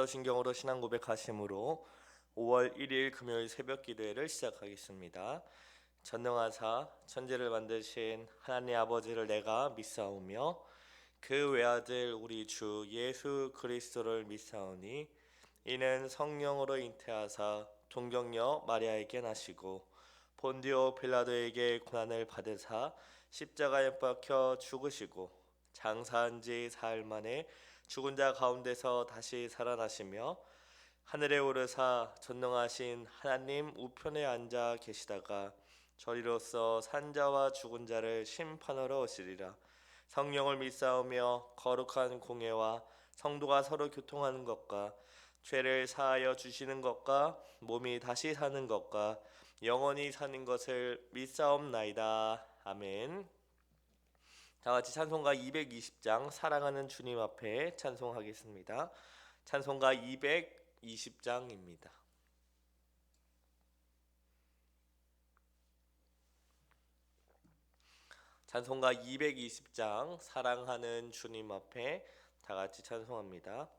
사도신경으로 신앙 고백하심으로 5월 1일 금요일 새벽 기도회를 시작하겠습니다. 전능하사 천지를 만드신 하나님 아버지를 내가 믿사오며 그 외아들 우리 주 예수 그리스도를 믿사오니 이는 성령으로 잉태하사 동정녀 마리아에게 나시고 본디오 빌라도에게 고난을 받으사 십자가에 못 박혀 죽으시고 장사한 지 사흘 만에 죽은 자 가운데서 다시 살아나시며 하늘에 오르사 전능하신 하나님 우편에 앉아 계시다가 저리로서 산자와 죽은 자를 심판하러 오시리라. 성령을 믿사오며 거룩한 공예와 성도가 서로 교통하는 것과 죄를 사하여 주시는 것과 몸이 다시 사는 것과 영원히 사는 것을 믿사옵나이다. 아멘. 다같이 찬송가 220장 사랑하는 주님 앞에 찬송하겠습니다. 찬송가 220장입니다. 찬송가 220장 사랑하는 주님 앞에 다같이 찬송합니다.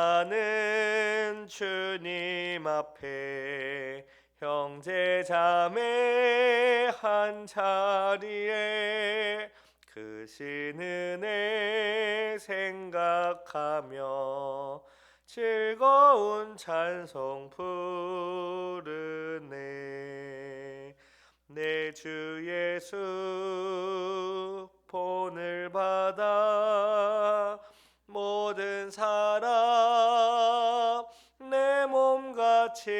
사랑하는 주님 앞에 형제 자매 한 자리에 크신 은혜 생각하며 즐거운 찬송 부르네. 내 주 예수 본을 받아 모든 사람 내 몸같이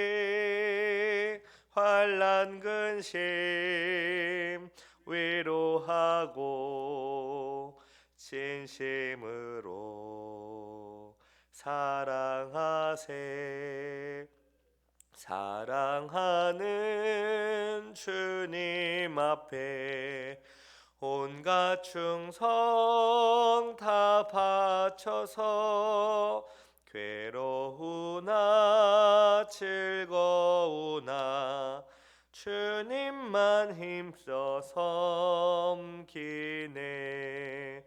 환난 근심 위로하고 진심으로 사랑하세. 사랑하는 주님 앞에 온갖 충성 다 바쳐서 괴로우나 즐거우나 주님만 힘써 섬기네.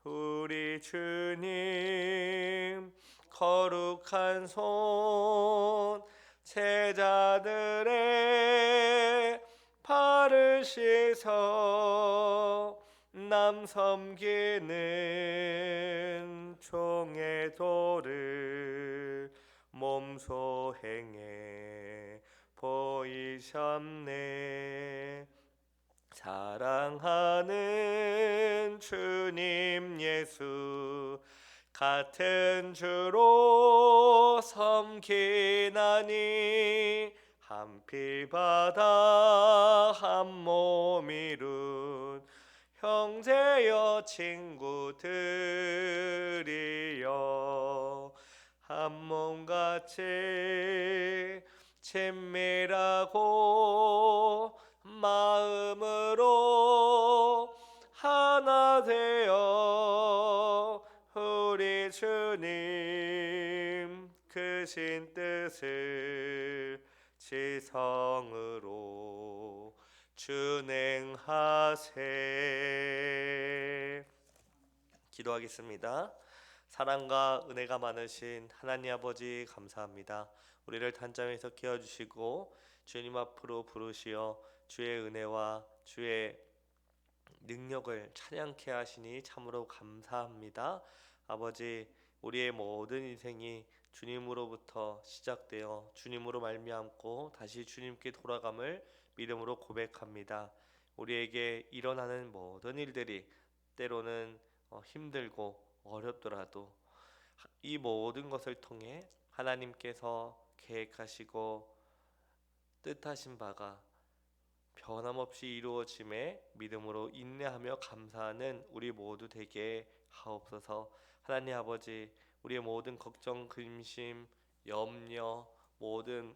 우리 주님 거룩한 손 제자들의 발을 씻어 남 섬기는 종의 도를 몸소 행해 보이셨네. 사랑하는 주님 예수 같은 주로 섬기나니 한 피 바다 한 몸 이룬 형제여 친구들이여 한 몸같이 친밀하고 마음으로 하나 되어 우리 주님 크신 뜻을 지성으로 준행하세. 기도하겠습니다. 사랑과 은혜가 많으신 하나님 아버지 감사합니다. 우리를 단잠에서 깨워주시고 주님 앞으로 부르시어 주의 은혜와 주의 능력을 찬양케 하시니 참으로 감사합니다. 아버지, 우리의 모든 인생이 주님으로부터 시작되어 주님으로 말미암고 다시 주님께 돌아감을 믿음으로 고백합니다. 우리에게 일어나는 모든 일들이 때로는 힘들고 어렵더라도 이 모든 것을 통해 하나님께서 계획하시고 뜻하신 바가 변함없이 이루어짐에 믿음으로 인내하며 감사하는 우리 모두 되게 하옵소서. 하나님 아버지, 우리의 모든 걱정, 근심, 염려, 모든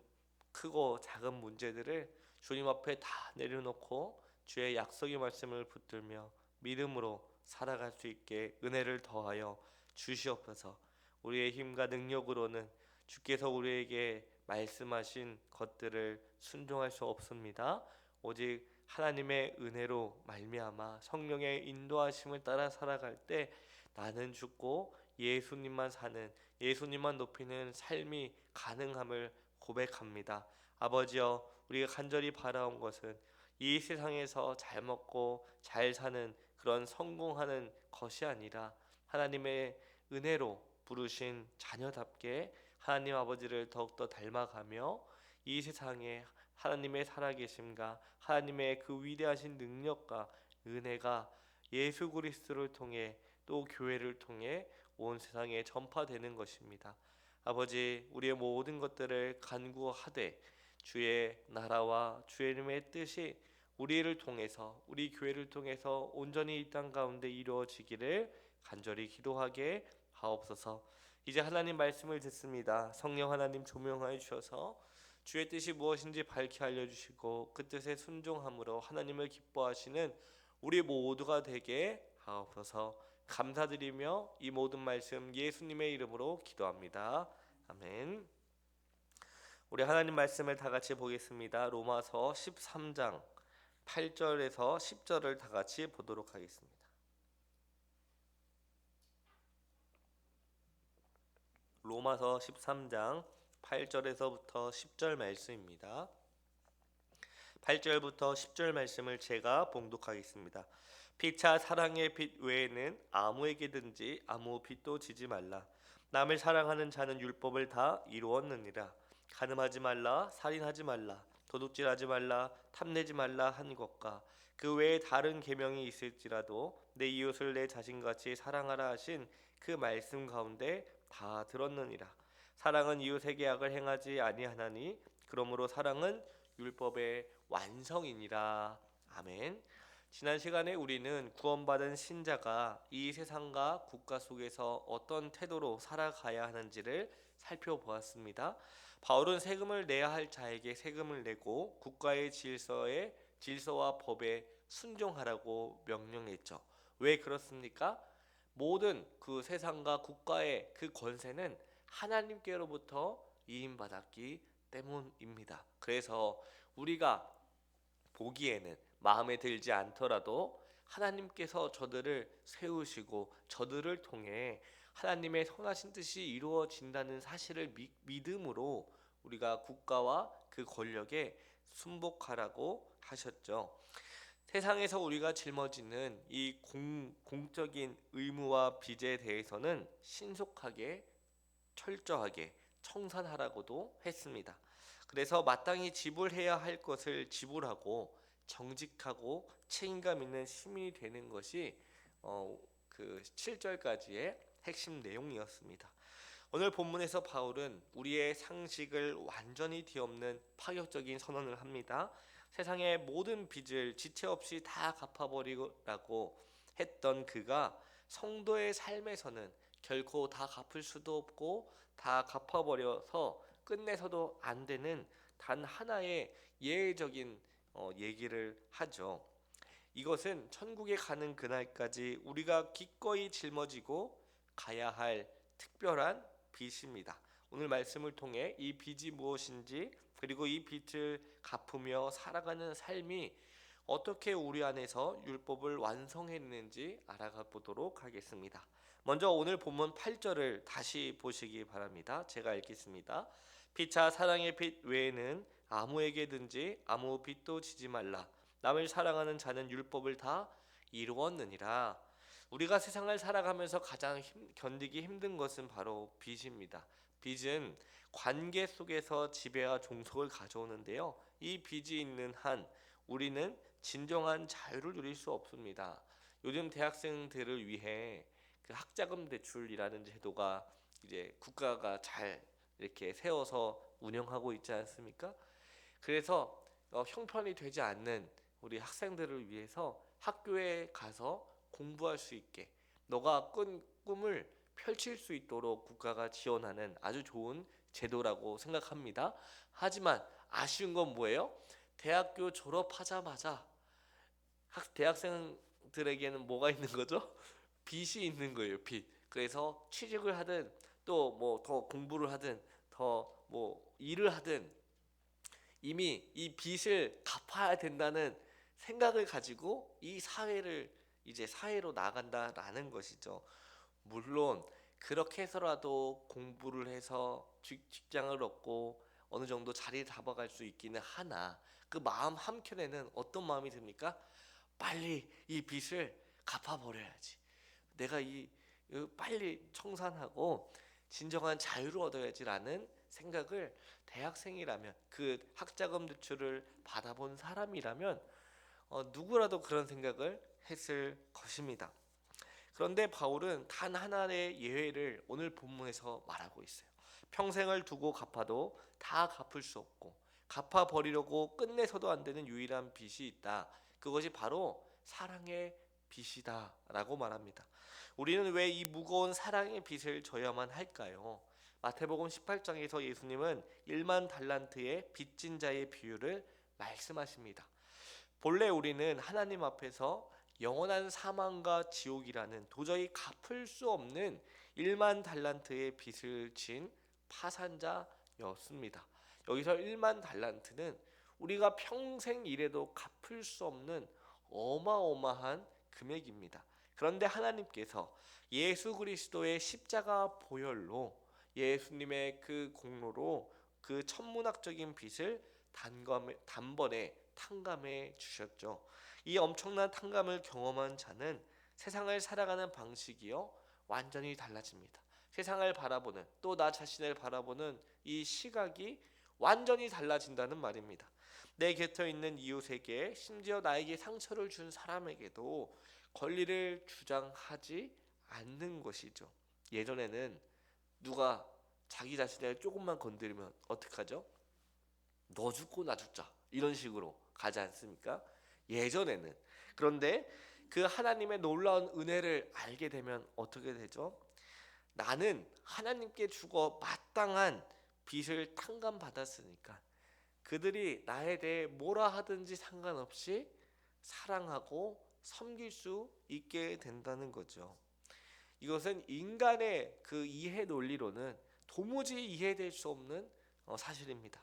크고 작은 문제들을 주님 앞에 다 내려놓고 주의 약속의 말씀을 붙들며 믿음으로 살아갈 수 있게 은혜를 더하여 주시옵소서. 우리의 힘과 능력으로는 주께서 우리에게 말씀하신 것들을 순종할 수 없습니다. 오직 하나님의 은혜로 말미암아 성령의 인도하심을 따라 살아갈 때 나는 죽고 예수님만 사는, 예수님만 높이는 삶이 가능함을 고백합니다. 아버지여, 우리가 간절히 바라온 것은 이 세상에서 잘 먹고 잘 사는 그런 성공하는 것이 아니라 하나님의 은혜로 부르신 자녀답게 하나님 아버지를 더욱더 닮아가며 이 세상에 하나님의 살아계심과 하나님의 그 위대하신 능력과 은혜가 예수 그리스도를 통해 또 교회를 통해 온 세상에 전파되는 것입니다. 아버지, 우리의 모든 것들을 간구하되 주의 나라와 주의 이름의 뜻이 우리를 통해서, 우리 교회를 통해서 온전히 이 땅 가운데 이루어지기를 간절히 기도하게 하옵소서. 이제 하나님 말씀을 듣습니다. 성령 하나님 조명하여 주셔서 주의 뜻이 무엇인지 밝히 알려주시고 그 뜻에 순종함으로 하나님을 기뻐하시는 우리 모두가 되게 하옵소서. 감사드리며 이 모든 말씀 예수님의 이름으로 기도합니다. 아멘. 우리 하나님 말씀을 다 같이 보겠습니다. 로마서 13장 8절에서 10절을 다 같이 보도록 하겠습니다. 로마서 13장 8절에서부터 10절 말씀입니다. 8절부터 10절 말씀을 제가 봉독하겠습니다. 피차 사랑의 빛 외에는 아무에게든지 아무 빚도 지지 말라. 남을 사랑하는 자는 율법을 다 이루었느니라. 간음하지 말라, 살인하지 말라, 도둑질하지 말라, 탐내지 말라 한 것과 그 외에 다른 계명이 있을지라도 내 이웃을 내 자신같이 사랑하라 하신 그 말씀 가운데 다 들었느니라. 사랑은 이웃에게 악을 행하지 아니하나니 그러므로 사랑은 율법의 완성이니라. 아멘. 지난 시간에 우리는 구원받은 신자가 이 세상과 국가 속에서 어떤 태도로 살아가야 하는지를 살펴보았습니다. 바울은 세금을 내야 할 자에게 세금을 내고 국가의 질서와 법에 순종하라고 명령했죠. 왜 그렇습니까? 모든 그 세상과 국가의 그 권세는 하나님께로부터 이임받았기 때문입니다. 그래서 우리가 보기에는 마음에 들지 않더라도 하나님께서 저들을 세우시고 저들을 통해 하나님의 선하신 뜻이 이루어진다는 사실을 믿음으로 우리가 국가와 그 권력에 순복하라고 하셨죠. 세상에서 우리가 짊어지는 이 공적인 의무와 빚에 대해서는 신속하게 철저하게 청산하라고도 했습니다. 그래서 마땅히 지불해야 할 것을 지불하고 정직하고 책임감 있는 시민이 되는 것이 그 7절까지의 핵심 내용이었습니다. 오늘 본문에서 바울은 우리의 상식을 완전히 뒤엎는 파격적인 선언을 합니다. 세상의 모든 빚을 지체 없이 다 갚아버리라고 했던 그가 성도의 삶에서는 결코 다 갚을 수도 없고 다 갚아버려서 끝내서도 안 되는 단 하나의 예외적인 얘기를 하죠. 이것은 천국에 가는 그날까지 우리가 기꺼이 짊어지고 가야 할 특별한 빚입니다. 오늘 말씀을 통해 이 빚이 무엇인지 그리고 이 빚을 갚으며 살아가는 삶이 어떻게 우리 안에서 율법을 완성했는지 알아가 보도록 하겠습니다. 먼저 오늘 본문 8절을 다시 보시기 바랍니다. 제가 읽겠습니다. 피차 사랑의 빚 외에는 아무에게든지 아무 빚도 지지 말라. 남을 사랑하는 자는 율법을 다 이루었느니라. 우리가 세상을 살아가면서 가장 견디기 힘든 것은 바로 빚입니다. 빚은 관계 속에서 지배와 종속을 가져오는데요. 이 빚이 있는 한 우리는 진정한 자유를 누릴 수 없습니다. 요즘 대학생들을 위해 그 학자금 대출이라는 제도가 이제 국가가 잘 이렇게 세워서 운영하고 있지 않습니까? 그래서 형편이 되지 않는 우리 학생들을 위해서 학교에 가서 공부할 수 있게 너가 꾼 꿈을 펼칠 수 있도록 국가가 지원하는 아주 좋은 제도라고 생각합니다. 하지만 아쉬운 건 뭐예요? 대학교 졸업하자마자 대학생들에게는 뭐가 있는 거죠? 빚이 있는 거예요. 빚. 그래서 취직을 하든 또 뭐 더 공부를 하든 더 뭐 일을 하든 이미 이 빚을 갚아야 된다는 생각을 가지고 이 사회를 이제 사회로 나간다라는 것이죠. 물론 그렇게 해서라도 공부를 해서 직장을 얻고 어느 정도 자리를 잡아갈 수 있기는 하나 그 마음 한켠에는 어떤 마음이 듭니까? 빨리 이 빚을 갚아버려야지. 내가 빨리 청산하고 진정한 자유를 얻어야지라는 생각을 대학생이라면 그 학자금 대출을 받아본 사람이라면 누구라도 그런 생각을 했을 것입니다. 그런데 바울은 단 하나의 예외를 오늘 본문에서 말하고 있어요. 평생을 두고 갚아도 다 갚을 수 없고 갚아버리려고 끝내서도 안 되는 유일한 빚이 있다. 그것이 바로 사랑의 빚이다 라고 말합니다. 우리는 왜 이 무거운 사랑의 빚을 져야만 할까요? 마태복음 18장에서 예수님은 1만 달란트의 빚진 자의 비유를 말씀하십니다. 본래 우리는 하나님 앞에서 영원한 사망과 지옥이라는 도저히 갚을 수 없는 1만 달란트의 빚을 진 파산자였습니다. 여기서 1만 달란트는 우리가 평생 일해도 갚을 수 없는 어마어마한 금액입니다. 그런데 하나님께서 예수 그리스도의 십자가 보혈로 예수님의 그 공로로 그 천문학적인 빚을 단번에 탕감해 주셨죠. 이 엄청난 탕감을 경험한 자는 세상을 살아가는 방식이요 완전히 달라집니다. 세상을 바라보는 또 나 자신을 바라보는 이 시각이 완전히 달라진다는 말입니다. 내 곁에 있는 이웃에게 심지어 나에게 상처를 준 사람에게도 권리를 주장하지 않는 것이죠. 예전에는 누가 자기 자신을 조금만 건드리면 어떡하죠? 너 죽고 나 죽자 이런 식으로 가지 않습니까? 예전에는. 그런데 그 하나님의 놀라운 은혜를 알게 되면 어떻게 되죠? 나는 하나님께 주고 마땅한 빚을 탕감받았으니까 그들이 나에 대해 뭐라 하든지 상관없이 사랑하고 섬길 수 있게 된다는 거죠. 이것은 인간의 그 이해 논리로는 도무지 이해될 수 없는 사실입니다.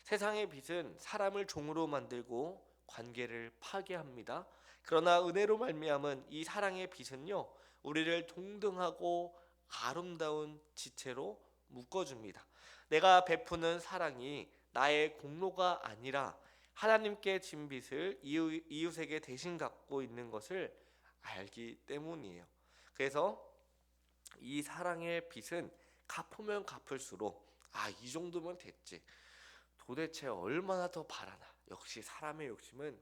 세상의 빚은 사람을 종으로 만들고 관계를 파괴합니다. 그러나 은혜로 말미암은 이 사랑의 빚은요, 우리를 동등하고 아름다운 지체로 묶어줍니다. 내가 베푸는 사랑이 나의 공로가 아니라 하나님께 진 빚을 이웃에게 대신 갚고 있는 것을 알기 때문이에요. 그래서 이 사랑의 빚은 갚으면 갚을수록 이 정도면 됐지. 도대체 얼마나 더 바라나. 역시 사람의 욕심은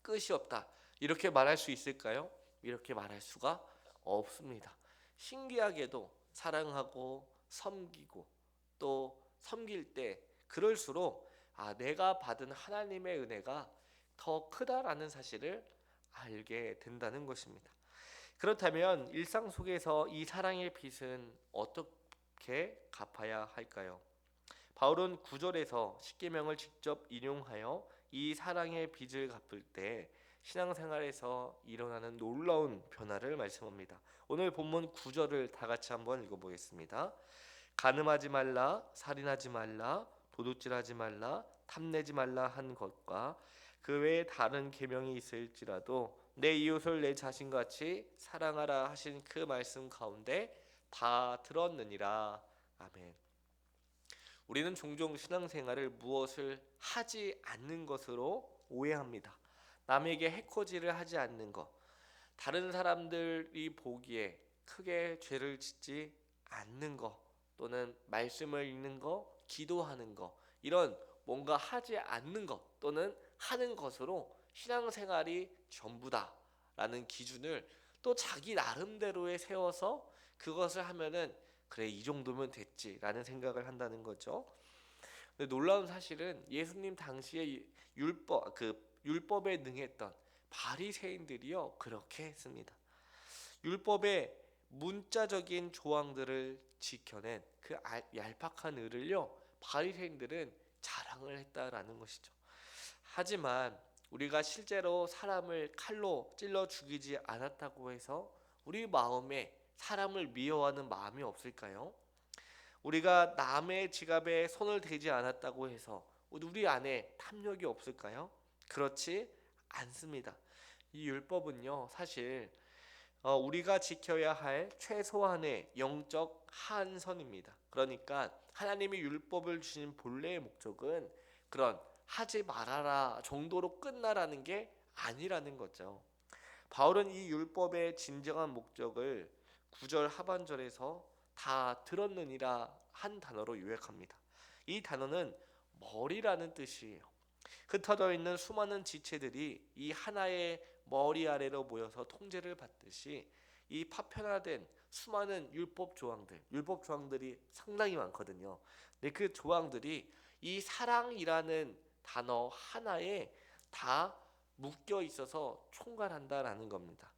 끝이 없다. 이렇게 말할 수 있을까요? 이렇게 말할 수가 없습니다. 신기하게도 사랑하고 섬기고 또 섬길 때 그럴수록 내가 받은 하나님의 은혜가 더 크다라는 사실을 알게 된다는 것입니다. 그렇다면 일상 속에서 이 사랑의 빚은 어떻게 갚아야 할까요? 바울은 9절에서 십계명을 직접 인용하여 이 사랑의 빚을 갚을 때 신앙생활에서 일어나는 놀라운 변화를 말씀합니다. 오늘 본문 9절을 다 같이 한번 읽어보겠습니다. 간음하지 말라, 살인하지 말라, 도둑질하지 말라, 탐내지 말라 한 것과 그 외에 다른 계명이 있을지라도 내 이웃을 내 자신같이 사랑하라 하신 그 말씀 가운데 다 들었느니라. 아멘. 우리는 종종 신앙생활을 무엇을 하지 않는 것으로 오해합니다. 남에게 해코지를 하지 않는 것, 다른 사람들이 보기에 크게 죄를 짓지 않는 것, 또는 말씀을 읽는 것, 기도하는 것, 이런 뭔가 하지 않는 것 또는 하는 것으로 신앙생활이 전부다라는 기준을 또 자기 나름대로에 세워서 그것을 하면은 그래 이 정도면 됐지라는 생각을 한다는 거죠. 근데 놀라운 사실은 예수님 당시에 율법에 능했던 바리새인들이요 그렇게 했습니다. 율법의 문자적인 조항들을 지켜낸 그 얄팍한 을을요 바리새인들은 자랑을 했다라는 것이죠. 하지만 우리가 실제로 사람을 칼로 찔러 죽이지 않았다고 해서 우리 마음에 사람을 미워하는 마음이 없을까요? 우리가 남의 지갑에 손을 대지 않았다고 해서 우리 안에 탐욕이 없을까요? 그렇지 않습니다. 이 율법은요 사실 우리가 지켜야 할 최소한의 영적 한선입니다. 그러니까 하나님이 율법을 주신 본래의 목적은 그런 하지 말아라 정도로 끝나라는 게 아니라는 거죠. 바울은 이 율법의 진정한 목적을 9절 하반절에서 다 들었느니라 한 단어로 요약합니다. 이 단어는 머리라는 뜻이에요. 흩어져 있는 수많은 지체들이 이 하나의 머리 아래로 모여서 통제를 받듯이 이 파편화된 수많은 율법 조항들이 상당히 많거든요. 근데 그 조항들이 이 사랑이라는 단어 하나에 다 묶여 있어서 총괄한다라는 겁니다.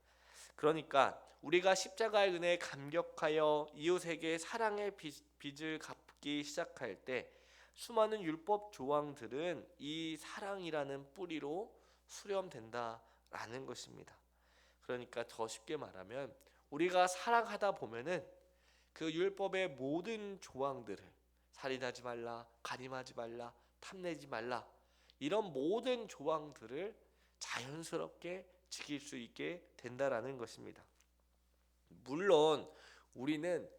그러니까 우리가 십자가의 은혜에 감격하여 이웃에게 사랑의 빚을 갚기 시작할 때 수많은 율법 조항들은 이 사랑이라는 뿌리로 수렴된다라는 것입니다. 그러니까 더 쉽게 말하면 우리가 사랑하다 보면은 그 율법의 모든 조항들을 살인하지 말라, 간음하지 말라, 탐내지 말라 이런 모든 조항들을 자연스럽게 지킬 수 있게 된다라는 것입니다. 물론 우리는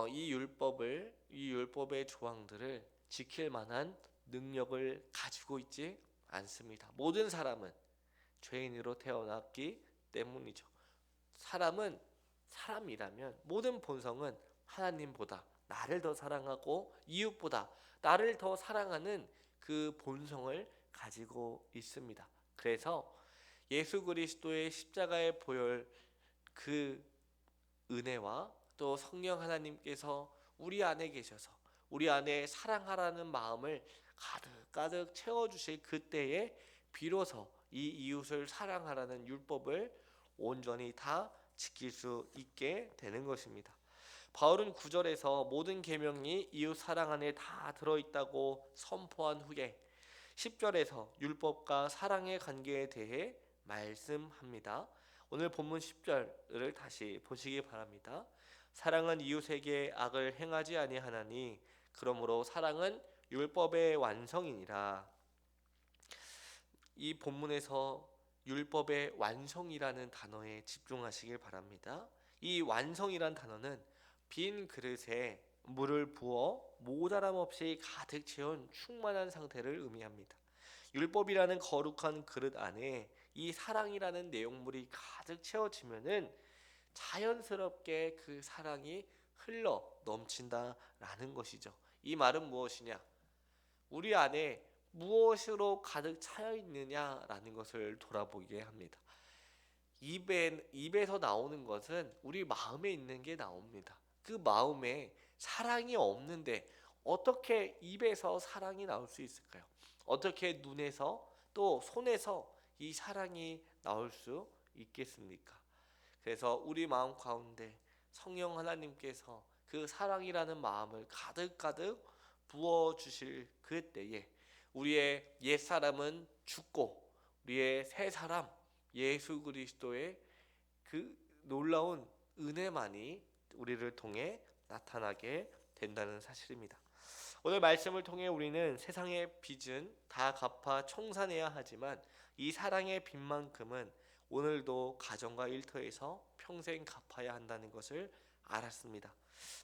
이 율법의 조항들을 지킬 만한 능력을 가지고 있지 않습니다. 모든 사람은 죄인으로 태어났기 때문이죠. 사람은 사람이라면 모든 본성은 하나님보다 나를 더 사랑하고 이웃보다 나를 더 사랑하는 그 본성을 가지고 있습니다. 그래서 예수 그리스도의 십자가의 보혈 그 은혜와 또 성령 하나님께서 우리 안에 계셔서 우리 안에 사랑하라는 마음을 가득가득 채워주실 그때에 비로소 이 이웃을 사랑하라는 율법을 온전히 다 지킬 수 있게 되는 것입니다. 바울은 9절에서 모든 계명이 이웃 사랑 안에 다 들어있다고 선포한 후에 10절에서 율법과 사랑의 관계에 대해 말씀합니다. 오늘 본문 10절을 다시 보시기 바랍니다. 사랑은 이웃에게 악을 행하지 아니하나니 그러므로 사랑은 율법의 완성이니라. 이 본문에서 율법의 완성이라는 단어에 집중하시길 바랍니다. 이 완성이란 단어는 빈 그릇에 물을 부어 모자람 없이 가득 채운 충만한 상태를 의미합니다. 율법이라는 거룩한 그릇 안에 이 사랑이라는 내용물이 가득 채워지면은 자연스럽게 그 사랑이 흘러 넘친다라는 것이죠. 이 말은 무엇이냐? 우리 안에 무엇으로 가득 차여 있느냐라는 것을 돌아보게 합니다. 입에서 나오는 것은 우리 마음에 있는 게 나옵니다. 그 마음에 사랑이 없는데 어떻게 입에서 사랑이 나올 수 있을까요? 어떻게 눈에서 또 손에서 이 사랑이 나올 수 있겠습니까? 그래서 우리 마음 가운데 성령 하나님께서 그 사랑이라는 마음을 가득가득 부어주실 그때에 우리의 옛사람은 죽고 우리의 새 사람 예수 그리스도의 그 놀라운 은혜만이 우리를 통해 나타나게 된다는 사실입니다. 오늘 말씀을 통해 우리는 세상의 빚은 다 갚아 청산해야 하지만 이 사랑의 빚만큼은 오늘도 가정과 일터에서 평생 갚아야 한다는 것을 알았습니다.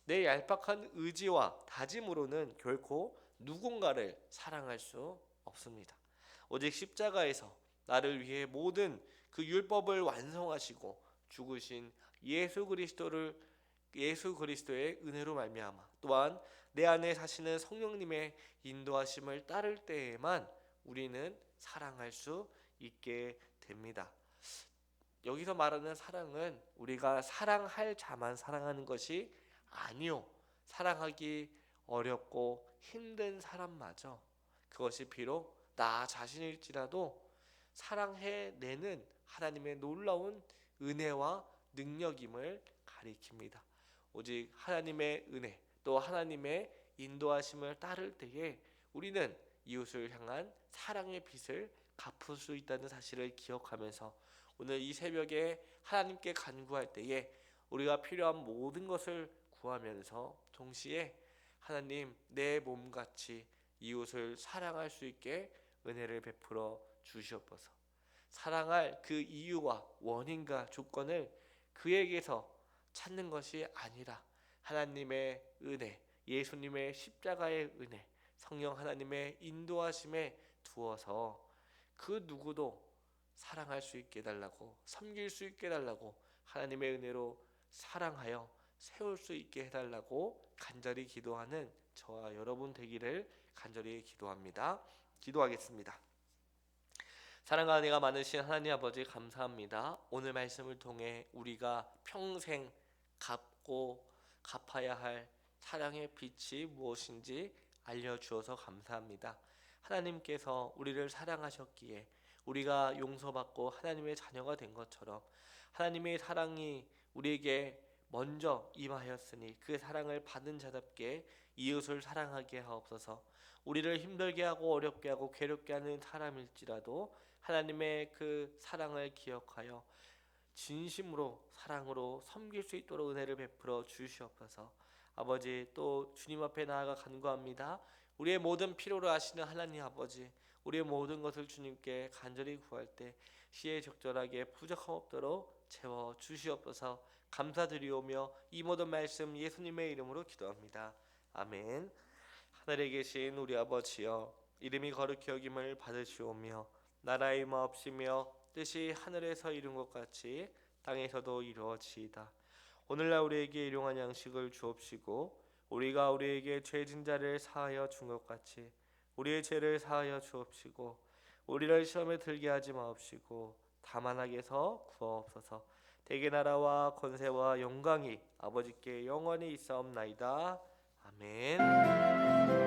내 얄팍한 의지와 다짐으로는 결코 누군가를 사랑할 수 없습니다. 오직 십자가에서 나를 위해 모든 그 율법을 완성하시고 죽으신 예수 그리스도의 은혜로 말미암아 또한 내 안에 사시는 성령님의 인도하심을 따를 때에만 우리는 사랑할 수 있게 됩니다. 여기서 말하는 사랑은 우리가 사랑할 자만 사랑하는 것이 아니요. 사랑하기 어렵고 힘든 사람마저 그것이 비록 나 자신일지라도 사랑해내는 하나님의 놀라운 은혜와 능력임을 가리킵니다. 오직 하나님의 은혜 또 하나님의 인도하심을 따를 때에 우리는 이웃을 향한 사랑의 빚을 갚을 수 있다는 사실을 기억하면서 오늘 이 새벽에 하나님께 간구할 때에 우리가 필요한 모든 것을 구하면서 동시에 하나님 내 몸같이 이웃을 사랑할 수 있게 은혜를 베풀어 주시옵소서. 사랑할 그 이유와 원인과 조건을 그에게서 찾는 것이 아니라 하나님의 은혜, 예수님의 십자가의 은혜, 성령 하나님의 인도하심에 두어서 그 누구도 사랑할 수 있게 해달라고, 섬길 수 있게 해달라고, 하나님의 은혜로 사랑하여 세울 수 있게 해달라고 간절히 기도하는 저와 여러분 되기를 간절히 기도합니다. 기도하겠습니다. 사랑과 은혜가 많으신 하나님 아버지, 감사합니다. 오늘 말씀을 통해 우리가 평생 갚고 갚아야 할 사랑의 빛이 무엇인지 알려주어서 감사합니다. 하나님께서 우리를 사랑하셨기에 우리가 용서받고 하나님의 자녀가 된 것처럼 하나님의 사랑이 우리에게 먼저 임하였으니 그 사랑을 받은 자답게 이웃을 사랑하게 하옵소서. 우리를 힘들게 하고 어렵게 하고 괴롭게 하는 사람일지라도 하나님의 그 사랑을 기억하여 진심으로 사랑으로 섬길 수 있도록 은혜를 베풀어 주시옵소서. 아버지, 또 주님 앞에 나아가 간구합니다. 우리의 모든 필요로 아시는 하나님 아버지, 우리의 모든 것을 주님께 간절히 구할 때 시에 적절하게 부족함 없도록 채워 주시옵소서. 감사드리오며 이 모든 말씀 예수님의 이름으로 기도합니다. 아멘. 하늘에 계신 우리 아버지여, 이름이 거룩히 여김을 받으시오며 나라의 임하옵시며 뜻이 하늘에서 이룬 것 같이 땅에서도 이루어지이다. 오늘날 우리에게 일용할 양식을 주옵시고 우리가 우리에게 죄진 자를 사하여 준 것 같이 우리의 죄를 사하여 주옵시고 우리를 시험에 들게 하지 마옵시고 다만 악에서 구하옵소서. 대개 나라와 권세와 영광이 아버지께 영원히 있사옵나이다. 아멘.